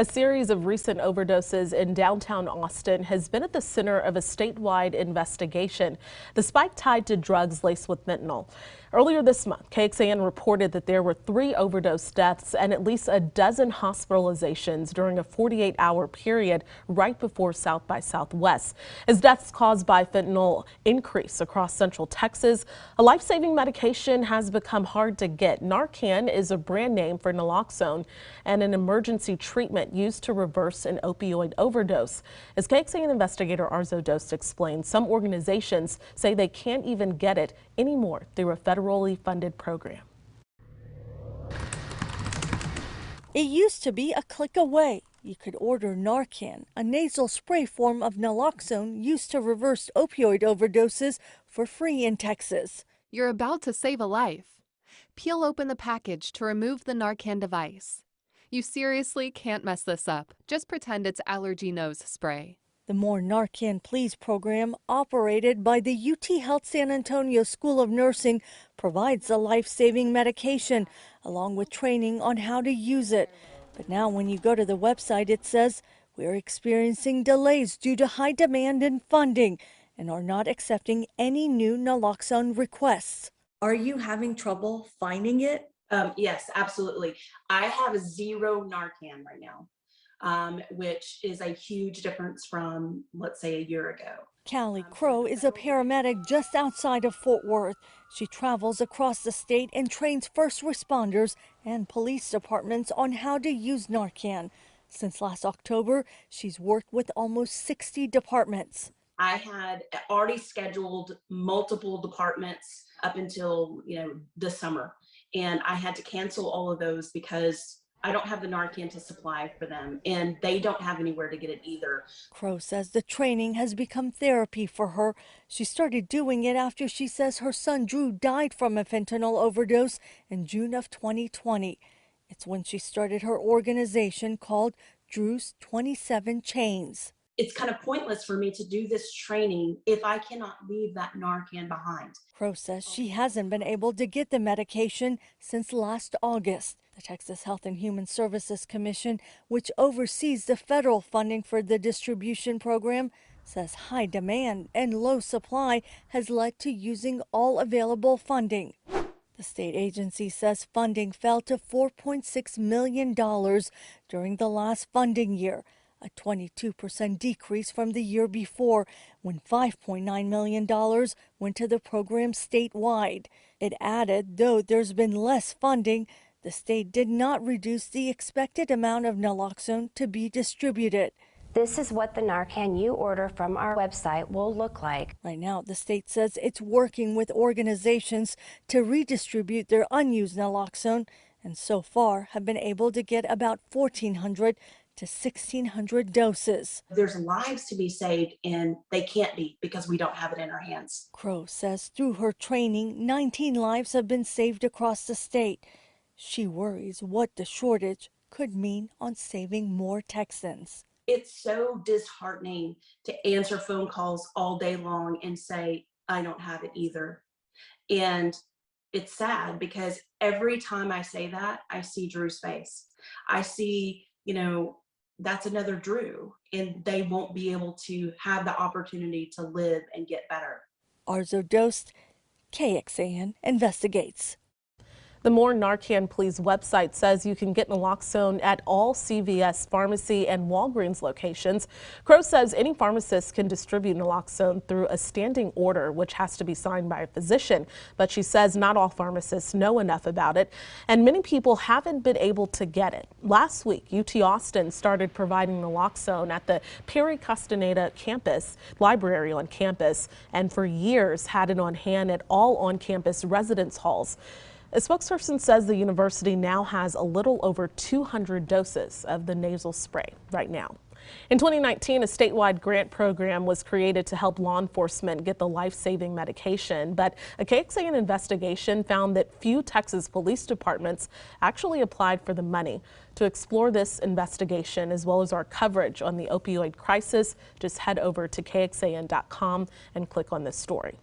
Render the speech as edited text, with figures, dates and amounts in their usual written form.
A series of recent overdoses in downtown Austin has been at the center of a statewide investigation. The spike tied to drugs laced with fentanyl. Earlier this month, KXAN reported that there were 3 overdose deaths and at least a dozen hospitalizations during a 48-hour period right before South by Southwest. As deaths caused by fentanyl increase across central Texas, a life-saving medication has become hard to get. Narcan is a brand name for naloxone and an emergency treatment used to reverse an opioid overdose. As KXAN investigator Arzo Dost explained, some organizations say they can't even get it anymore through a federally funded program. It used to be a click away. You could order Narcan, a nasal spray form of naloxone used to reverse opioid overdoses, for free in Texas. You're about to save a life. Peel open the package to remove the Narcan device. You seriously can't mess this up. Just pretend it's allergy nose spray. The More Narcan Please program, operated by the UT Health San Antonio School of Nursing, provides the life-saving medication, along with training on how to use it. But now when you go to the website, it says, "We're experiencing delays due to high demand and funding and are not accepting any new naloxone requests." Are you having trouble finding it? Yes, absolutely. I have 0 Narcan right now, which is a huge difference from, let's say, a year ago. Callie Crow is a paramedic just outside of Fort Worth. She travels across the state and trains first responders and police departments on how to use Narcan. Since last October, she's worked with almost 60 departments. I had already scheduled multiple departments up until, this summer. And I had to cancel all of those because I don't have the Narcan to supply for them, and they don't have anywhere to get it either. Crow says the training has become therapy for her. She started doing it after she says her son Drew died from a fentanyl overdose in June of 2020. It's when she started her organization called Drew's 27 Chains. It's kind of pointless for me to do this training if I cannot leave that Narcan behind. Crow says she hasn't been able to get the medication since last August. The Texas Health and Human Services Commission, which oversees the federal funding for the distribution program, says high demand and low supply has led to using all available funding. The state agency says funding fell to $4.6 million during the last funding year, a 22% decrease from the year before, when $5.9 million went to the program statewide. It added, though there's been less funding, the state did not reduce the expected amount of naloxone to be distributed. This is what the Narcan you order from our website will look like. Right now, the state says it's working with organizations to redistribute their unused naloxone, and so far have been able to get about 1,400 to 1,600 doses. There's lives to be saved, and they can't be because we don't have it in our hands. Crow says through her training, 19 lives have been saved across the state. She worries what the shortage could mean on saving more Texans. It's so disheartening to answer phone calls all day long and say, I don't have it either. And it's sad because every time I say that, I see Drew's face. I see, that's another Drew, and they won't be able to have the opportunity to live and get better. Arzo Dost, KXAN investigates. The More Narcan Please website says you can get naloxone at all CVS pharmacy and Walgreens locations. Crow says any pharmacist can distribute naloxone through a standing order, which has to be signed by a physician. But she says not all pharmacists know enough about it, and many people haven't been able to get it. Last week, UT Austin started providing naloxone at the Perry Castaneda campus, library on campus, and for years had it on hand at all on-campus residence halls. A spokesperson says the university now has a little over 200 doses of the nasal spray right now. In 2019, a statewide grant program was created to help law enforcement get the life-saving medication, but a KXAN investigation found that few Texas police departments actually applied for the money. To explore this investigation, as well as our coverage on the opioid crisis, just head over to KXAN.com and click on this story.